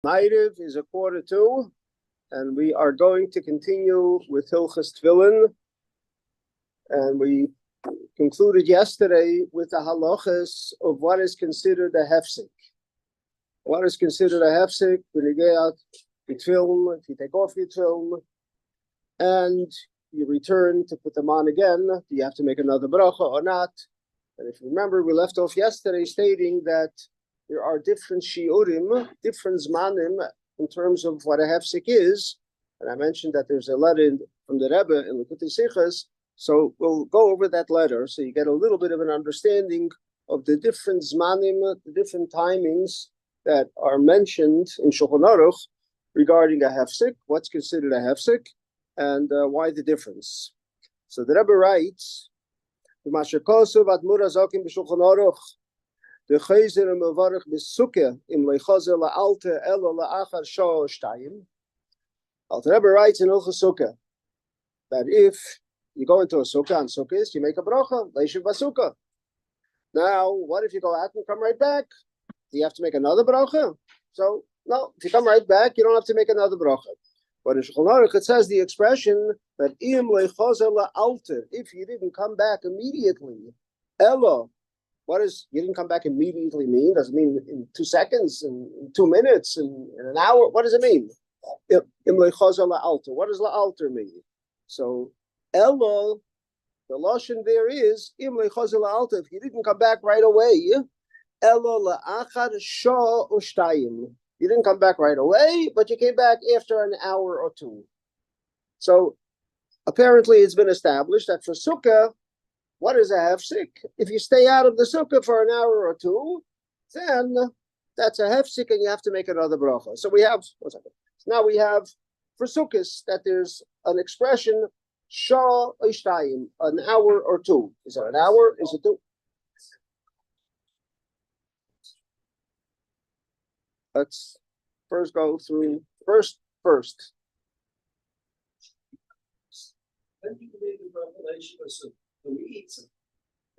Ma'ariv is 1:45, and we are going to continue with Hilchos Tefillin. And we concluded yesterday with the halachas of what is considered a hefsek. What is considered a hefsek? When you get out your tefillin, if you take off your tefillin, and you return to put them on again, do you have to make another bracha or not? And if you remember, we left off yesterday stating that there are different shiurim, different zmanim in terms of what a hefsek is. And I mentioned that there's a letter from the Rabbi in Likutei Sichos. So we'll go over that letter so you get a little bit of an understanding of the different zmanim, the different timings that are mentioned in Shulchan Aruch regarding a hefsek, what's considered a hefsek, and why the difference. So the Rabbi writes, the Chayzer Mevarich B'Sukkah im Leichazer La'alta Elo La'achar Shah Shtayim. Alter Rebbe writes in Hilchos Sukkah that if you go into a sukkah on sukkahs, you make a bracha, Leishiv B'Sukkah. Now, what if you go out and come right back? Do you have to make another bracha? So, no, if you come right back, you don't have to make another bracha. But in Shulchan Aruch, it says the expression that im Leichazer La'alta, if you didn't come back immediately, Elo. What does you didn't come back immediately mean? Does it mean in 2 seconds, in 2 minutes, in an hour? What does it mean? What does la'alter mean? So, Elo, the lashon there is im lechazel la'alter. If you didn't come back right away, Elo la'achar shah ushtayim. You didn't come back right away, but you came back after an hour or two. So, apparently, it's been established that for sukkah, what is a hefsek? If you stay out of the sukkah for an hour or two, then that's a hefsek, and you have to make another bracha. So we have, now we have for sukkahs that there's an expression, shah ishtayim, an hour or two. Is it an hour? Is it two? Let's first go through first. When do you make the bracha? When we eat something,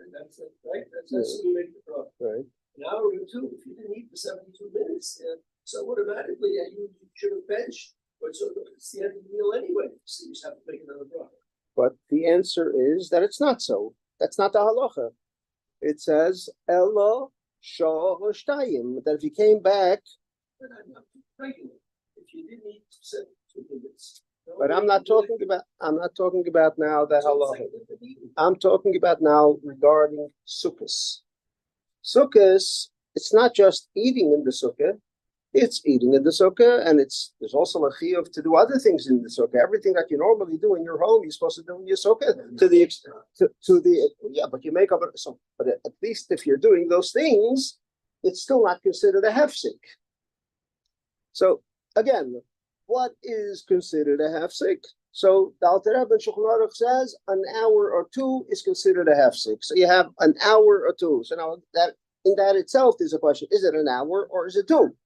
and that's it, right? That's when we make the bracha. Right. An hour or two, if you didn't eat for 72 minutes, so automatically you should have benched, or so it's the end of the meal anyway. So you just have to make another bracha. But the answer is that it's not so. That's not the halacha. It says Elo shah shtayim, that if you came back. But I'm not regular. If you didn't eat for 72 minutes. But I'm not talking about now the halacha. I'm talking about now regarding sukkahs. Sukkahs, it's not just eating in the sukkah, it's eating in the sukkah, and there's also a chiyuv to do other things in the sukkah. Everything that you normally do in your home, you're supposed to do in your sukkah but you make up so. But at least if you're doing those things, it's still not considered a hefsek. So again, what is considered a hefsek? So the Alter Rebbe in Shulchan Aruch says an hour or two is considered a hefsek. So you have an hour or two. So now that in that itself is a question: is it an hour or is it two?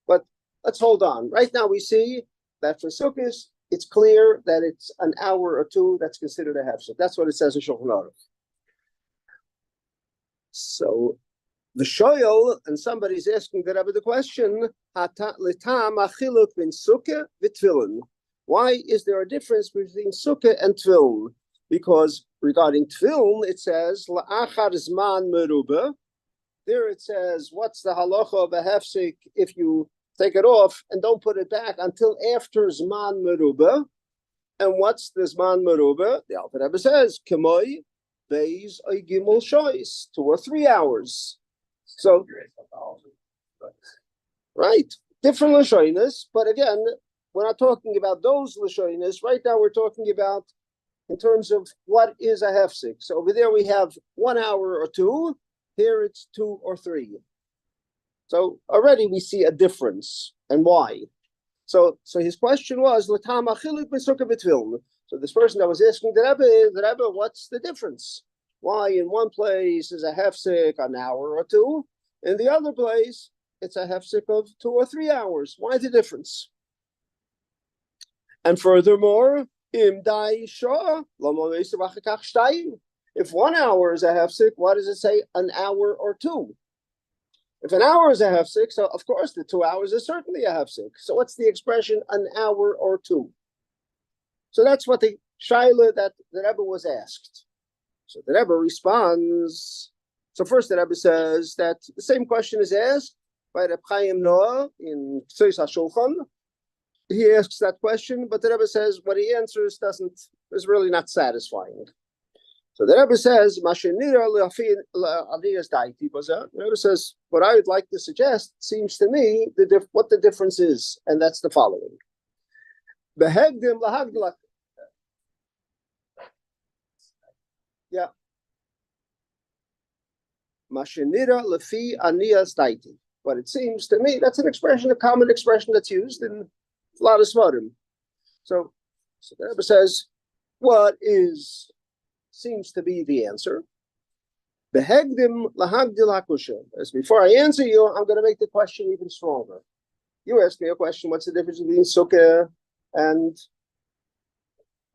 But let's hold on. Right now we see that for sukkahs, it's clear that it's an hour or two that's considered a hefsek. That's what it says in Shulchan Aruch. So the shoyel, and somebody's asking the Rebbe the question, why is there a difference between sukkah and tefillin? Because regarding tefillin, it says, la'achar zman merubah. There it says, what's the halacha of a hefsek if you take it off and don't put it back until after zman merubah? And what's the zman merubah? The Alter Rebbe says, k'moy beis oy gimel shois, 2 or 3 hours. So, right, different lashonis, but again, we're not talking about those lashonis. Right now, we're talking about in terms of what is a hefsek. So over there we have 1 hour or two. Here it's 2 or 3. So already we see a difference, and why? So his question was l'tam achilik b'sukkah b'tefillin. So this person that was asking the Rebbe, what's the difference? Why in one place is a hefsek an hour or two, in the other place it's a hefsek of 2 or 3 hours? Why the difference? And furthermore, im dai shah if 1 hour is a hefsek, why does it say an hour or two? If an hour is a hefsek, so of course the 2 hours is certainly a hefsek. So what's the expression an hour or two? So that's what the shaila that the Rebbe was asked. So the Rebbe responds. So first the Rebbe says that the same question is asked by Reb Chaim Noah in Ktsois HaShulchan. He asks that question, but the Rebbe says what he answers is really not satisfying. So the Rebbe says, the Rebbe says, what I would like to suggest seems to me what the difference is, and that's the following. Yeah. But it seems to me that's an expression, a common expression that's used in a lot of Svarim. So the Rebbe says, what seems to be the answer? As before I answer you, I'm going to make the question even stronger. You asked me a question, what's the difference between sukkah and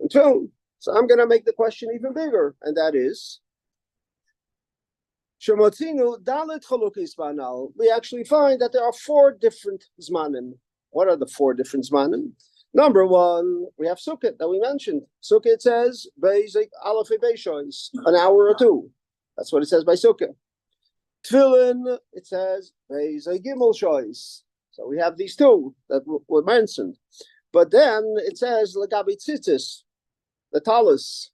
tefillin? So I'm going to make the question even bigger, and that is, we actually find that there are 4 different zmanim. What are the 4 different zmanim? Number 1, we have sukkah that we mentioned. Sukkah, it says, an hour or 2. That's what it says by sukkah. Tefillin, it says, so we have these 2 that were mentioned. But then it says, the talus.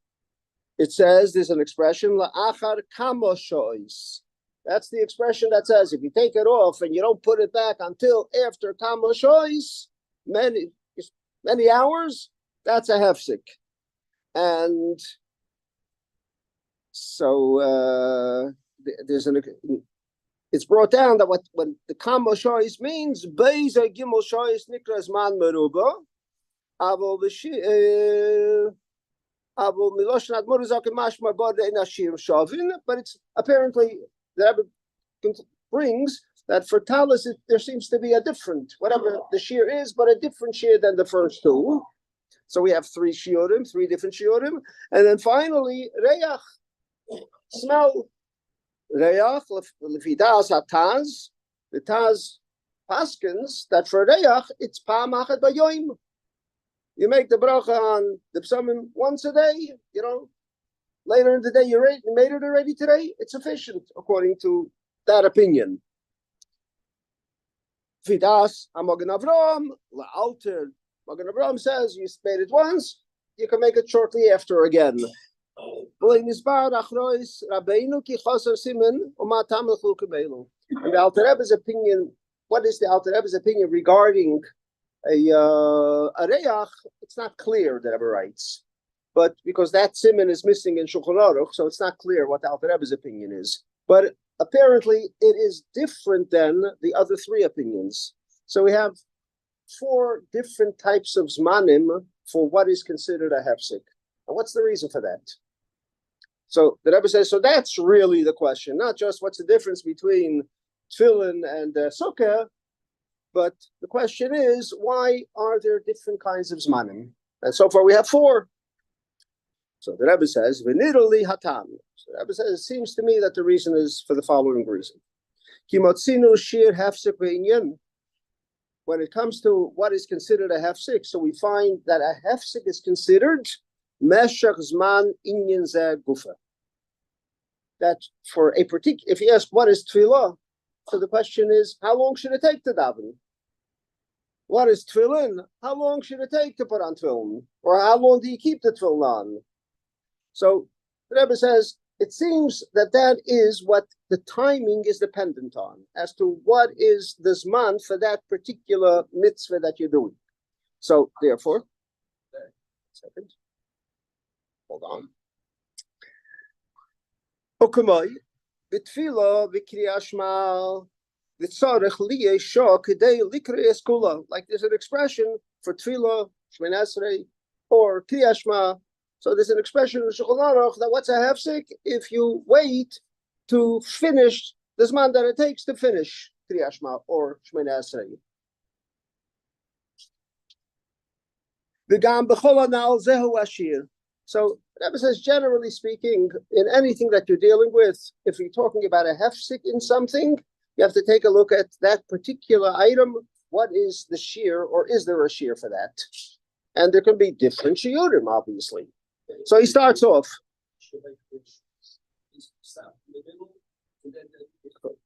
It says there's an expression, la'achar kama shois. That's the expression that says if you take it off and you don't put it back until after kama shois, many hours, that's a hefsek. And so it's brought down that when the kama shois means, beiza gimel shois nikras man meruba, avol but it's apparently the Rebbe brings that for talis there seems to be a different, whatever the shear is, but a different shear than the first 2. So we have 3 shiurim, 3 different shiurim, and then finally reyach, smell. Reyach lefidas hataz, the taz paskins that for reyach it's pa'amachet bayoim. You make the bracha on the psalm once a day, later in the day you made it already today, it's sufficient according to that opinion. Fidas Magen Avraham la'alter. Magen Avraham says you made it once, you can make it shortly after again. And the Alter Rebbe's opinion, what is the Alter Rebbe's opinion regarding a reyach? It's not clear, the Rebbe writes, but because that siman is missing in Shulchan Aruch, so it's not clear what the Alter Rebbe's opinion is. But apparently, it is different than the other 3 opinions. So we have 4 different types of zmanim for what is considered a hefsek. And what's the reason for that? So the Rebbe says, so that's really the question, not just what's the difference between tefillin and sukkah, but the question is, why are there different kinds of zmanim? And so far we have 4. So the Rebbe says, "V'nidoli hatam." So the Rebbe says, it seems to me that the reason is for the following reason. Kimotzinu shir hefsek ve'inyan. When it comes to what is considered a hefsek, so we find that a hefsek is considered meshach zman inyan zeh gufa. That for a particular, if you ask what is tefillah, so the question is, how long should it take to daven? What is tefillin? How long should it take to put on tefillin? Or how long do you keep the tefillin on? So the Rebbe says, it seems that is what the timing is dependent on, as to what is the zman for that particular mitzvah that you're doing. So therefore, second, hold on. Okamai, b'tfila v'kriyah shema. Like there's an expression for tefillah, Shemini Esrei, or Kriyah Shema. So there's an expression in Shulchan Aruch that what's a hefsek if you wait to finish the zman that it takes to finish Kriyah Shema or Shemini Esrei. V'gam b'chol hanal zehu ashir. So Rebbe says, generally speaking, in anything that you're dealing with, if you're talking about a hefsek in something, You have to take a look at that particular item. What is the shear, or is there a shear for that? And there can be different shiurim, obviously. So he starts off.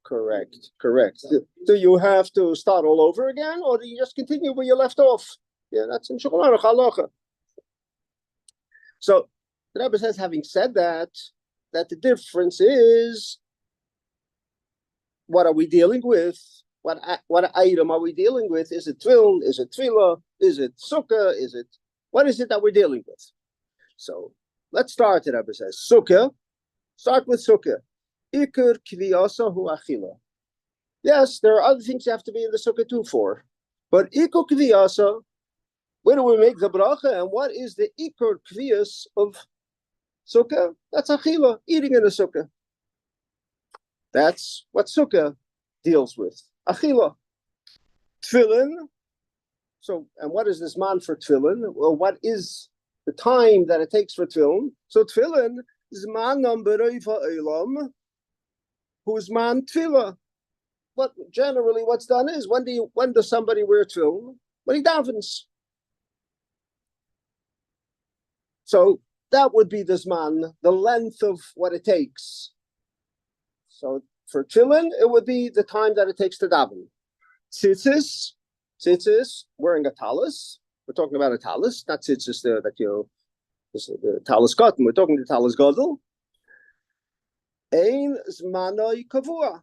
Correct. Do you have to start all over again, or do you just continue where you left off? Yeah, that's in Shulchan Aruch halacha. So the Rabbi says, having said that the difference is, what are we dealing with? What item are we dealing with? Is it tefillin? Is it tefillah? Is it sukkah? What is it that we're dealing with? So let's start. The Rabbi says, sukkah. Start with sukkah. Iker kviyasa hu achila. Yes, there are other things you have to be in the sukkah too for. But iker kviyasa, where do we make the bracha? And what is the iker kviyas of sukkah? That's achila, eating in a sukkah. That's what sukkah deals with. Achila. Tefillin. So, and what is this man for tefillin? Well, what is the time that it takes for tefillin? So tefillin is man number Eilam, who's man tefillah. But generally, what's done is, when does somebody wear tefillin? When he davens. So that would be the zman, the length of what it takes. So for tefillin, it would be the time that it takes to daven. Tzitzis, wearing a talis. We're talking about a talis, not tzitzis that the talis cotton. We're talking the talis gadol. Ein zmanoi kavua.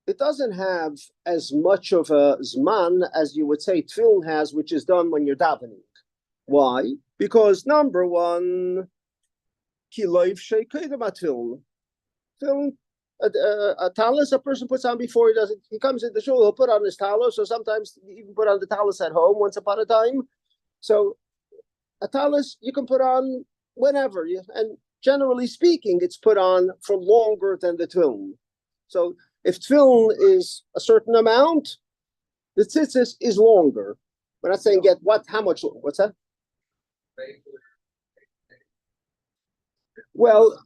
It doesn't have as much of a zman as you would say tefillin has, which is done when you're davening. Why? Because number one, kiloif sheikayim tefillin. Tefillin, a talis a person puts on before he does it. He comes into shul, he'll put on his talis, or sometimes you can put on the talis at home once upon a time. So a talis you can put on whenever, and generally speaking, it's put on for longer than the tefillin. So if tefillin is a certain amount, the tzitzis is longer. We're not saying how much, what's that? Well,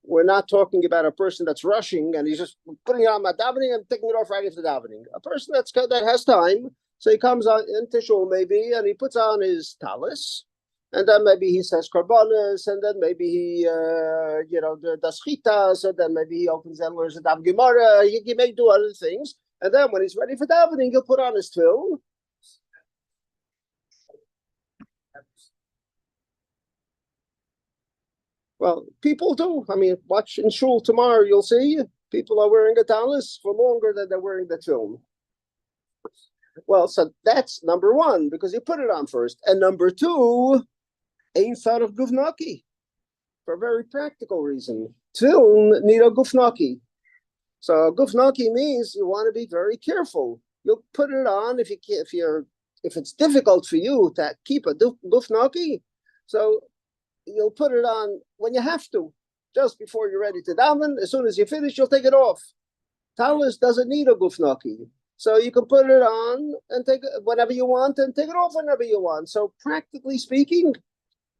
we're not talking about a person that's rushing and he's just putting it on my davening and taking it off right after davening. A person that has time, so he comes on into shul maybe and he puts on his talis, and then maybe he says korbanos, and then maybe he does chitas, and then maybe he opens and learns the dav gemara. He may do other things, and then when he's ready for davening, he'll put on his tefillin. Well, people do. I mean, watch in shul tomorrow, you'll see people are wearing a talis for longer than they're wearing the tefillin. Well, so that's number one, because you put it on first. And number two, ein thought of gufnaki, for a very practical reason. Tefillin need a gufnaki. So gufnaki means you want to be very careful. You'll put it on if it's difficult for you to keep a gufnaki. So you'll put it on when you have to, just before you're ready to daven. As soon as you finish, you'll take it off. Talis doesn't need a gufnaki, so you can put it on and take it whenever you want and take it off whenever you want. So practically speaking,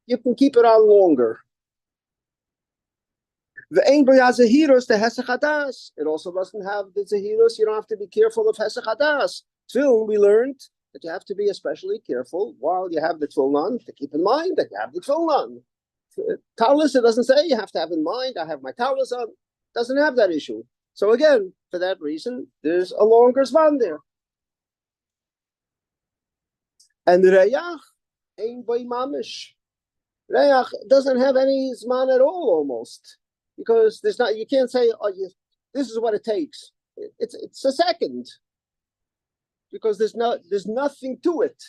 you can keep it on longer. The ein zahiros the hesach hadas. It also doesn't have the zahiros. You don't have to be careful of hesach hadas. Tefillin, we learned that you have to be especially careful while you have the tefillin on, to keep in mind that you have the tefillin on. Talis, it doesn't say you have to have in mind, I have my talis on. It doesn't have that issue. So again, for that reason, there's a longer zman there. And reyach ein boy mamish. Reyach doesn't have any zman at all, almost, because you can't say, this is what it takes. It's a second, because there's nothing to it.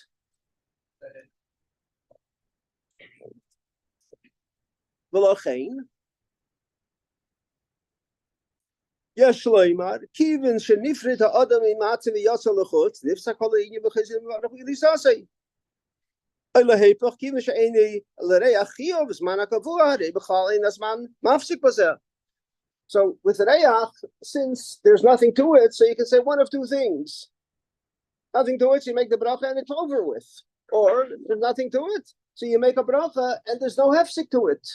V'lochein yesh loymar kiven shenifrit ha'adam imatzi v'yatsa l'chutz nifsak kol ha'inyan v'chizim v'arach v'lisasei ela heipach kiven she'eni l'reach chiyov zman ha'kavua harei b'chal ein hazman mafsik b'zeh. So with reach, since there's nothing to it, so you can say one of two things. Nothing to it, so you make the bracha and it's over with. Or there's nothing to it, so you make a bracha and there's no hefsik to it.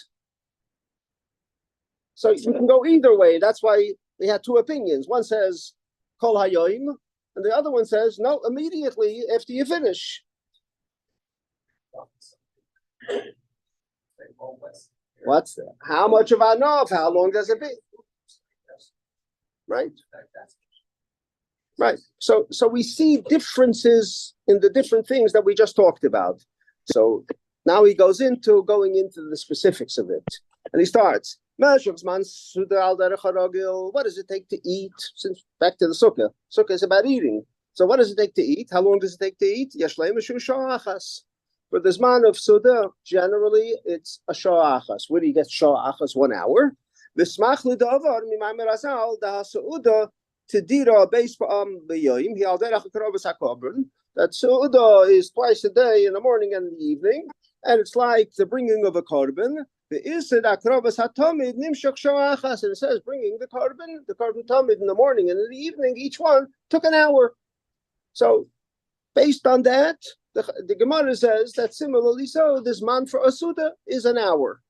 So you can go either way. That's why we had two opinions. One says kol hayoim, and the other one says no, immediately after you finish. What's that? How much of enough? How long does it be? Right. Right. So we see differences in the different things that we just talked about. So now he goes into the specifics of it. And he starts. What does it take to eat? Since back to the sukkah. Sukkah is about eating. So what does it take to eat? How long does it take to eat? For the Zman of Suda, generally it's a shah achas. Where do you get shah achas? 1 hour. V'smach l'davar mimaymer azal da ha'su'uda tedira beis ba'am b'yoyim hi'alderach ha'karobas ha'korban. That su'uda is twice a day, in the morning and in the evening, and it's like the bringing of a korban. Ve'ised ha'karobas ha'tomid nimshach shah achas. And it says bringing the korban tomid in the morning and in the evening, each one took an hour. So based on that, the Gemara says that similarly so, this man for Asuda is an hour.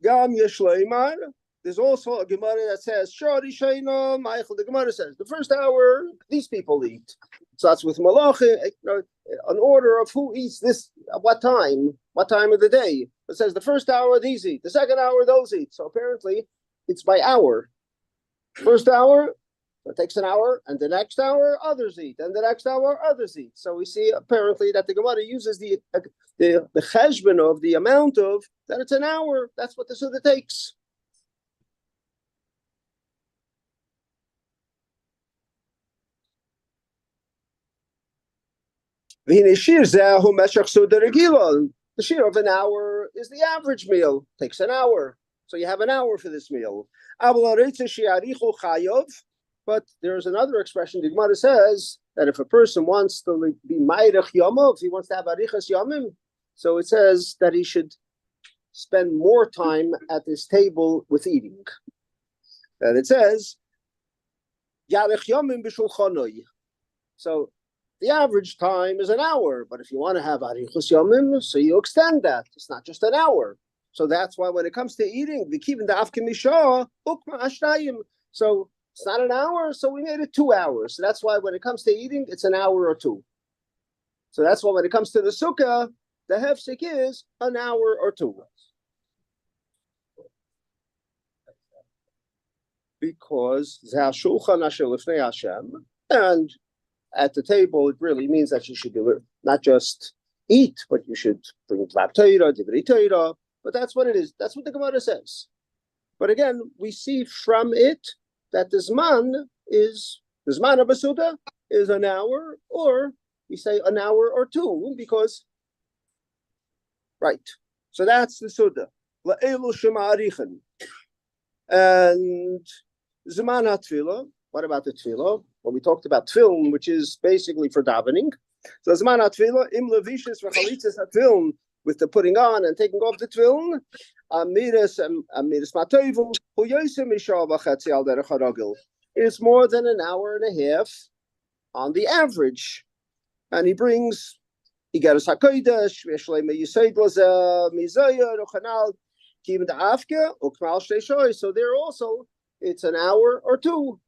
Gam Yeshleimar, there's also a Gemara that says, Shari Shaina, Michael, the Gemara says, the first hour, these people eat. So that's with Malachi, an order of who eats this, at what time of the day. It says the first hour, these eat. The second hour, those eat. So apparently, it's by hour. First hour, it takes an hour, and the next hour others eat, and the next hour others eat. So we see apparently that the Gemara uses the cheshvan of the amount of that it's an hour. That's what the Suda takes. The shir of an hour is the average meal. Takes an hour, so you have an hour for this meal. But there's another expression. The Gemara says that if a person wants to be Mayrech Yomov, if he wants to have Arichas Yomim, so it says that he should spend more time at this table with eating. And it says, Yarech Yomim b'shulchanoi. So the average time is an hour, but if you want to have Arichas Yomim, so you extend that. It's not just an hour. So that's why when it comes to eating, we keep in the Afkimisha, Ukma Ashtayim. So it's not an hour, so we made it 2 hours. So that's why when it comes to eating, it's an hour or two. So that's why when it comes to the sukkah, the hefsek is an hour or two. Because and at the table, it really means that you should do it, not just eat, but you should bring Dvar Torah, Divrei Torah. But that's what it is. That's what the Gemara says. But again, we see from it that the Zman of a Suda is an hour, or we say an hour or two, because, right. So that's the Suda. And Zman HaTfilah, what about the Tfilah? Well, we talked about Tfilin, which is basically for davening. So Zman HaTfilah, Im Levishis V'chalitzas HaTfilin, with the putting on and taking off the Tfilin, it's more than an hour and a half on the average. And he brings Igeres HaKodesh, so there also it's an hour or two,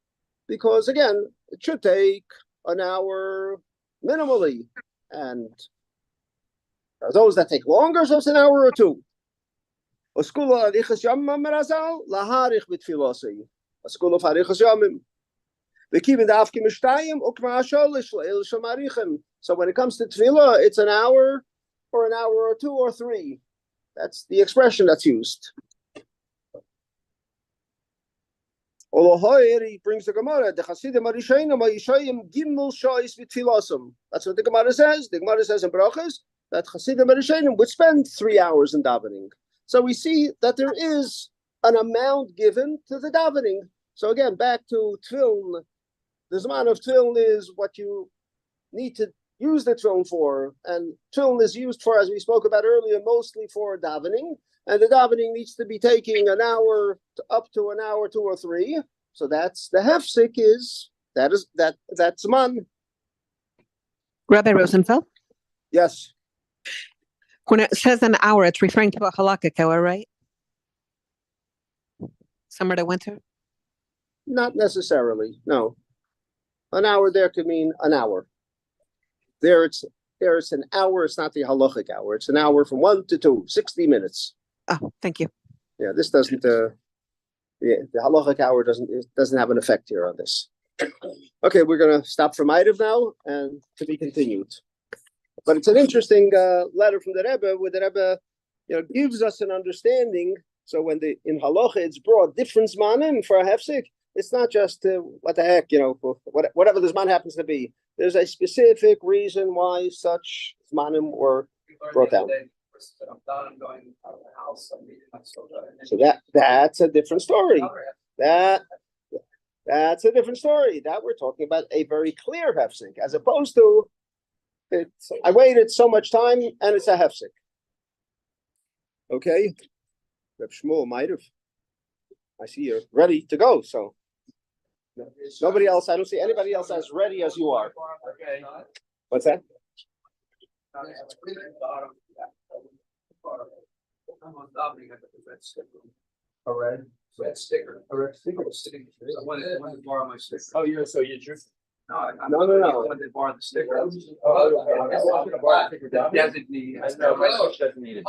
because again, it should take an hour minimally. And those that take longer, so it's an hour or two. A school of Arichas Yomim Merazal, laharich b'tfilosei. A school of Arichas Yomim. The kibin dafki mishtayim ukma asholish leil shamarichem. So when it comes to tefillah, it's an hour, or an hour or two or three. That's the expression that's used. He brings the Gemara. The Chasidim Arishayim Ma'ishayim Gimel Shois v'tfilosum. That's what the Gemara says. The Gemara says in Brachas that Chasidim Arishayim would spend 3 hours in davening. So we see that there is an amount given to the davening. So again, back to Tfilin. The Zman of Tfilin is what you need to use the Tfilin for. And Tfilin is used for, as we spoke about earlier, mostly for davening. And the davening needs to be taking an hour to up to an hour, 2 or 3. So that's the hefsek that's Zman. Rabbi Rosenfeld? Yes. When it says an hour, it's referring to a halakha, right? Summer to winter? Not necessarily, no. An hour there could mean an hour. There it's an hour, it's not the halachic hour. It's an hour from 1 to 2, 60 minutes. Oh, thank you. Yeah, this doesn't the halachic hour doesn't have an effect here on this. Okay, we're gonna stop from Eitiv now and to be continued. But it's an interesting letter from the Rebbe, where the Rebbe gives us an understanding. So when in halacha it's brought different zmanim for a hefsek, it's not just what the heck, whatever the zman happens to be. There's a specific reason why such zmanim were brought down. I'm done. I'm going out of the house. I'm meeting my children. So that's a different story. That's a different story. That we're talking about a very clear hefsek, as opposed to I waited so much time and it's a hefsek. Okay, Reb Shmuel might have. I see you're ready to go. So nobody else. I don't see anybody else as ready as you are. What's that? A red sticker. A red sticker. I wanted to borrow my sticker. Oh, you're just. No. No. I wanted to borrow the sticker. Designee. Doesn't need it.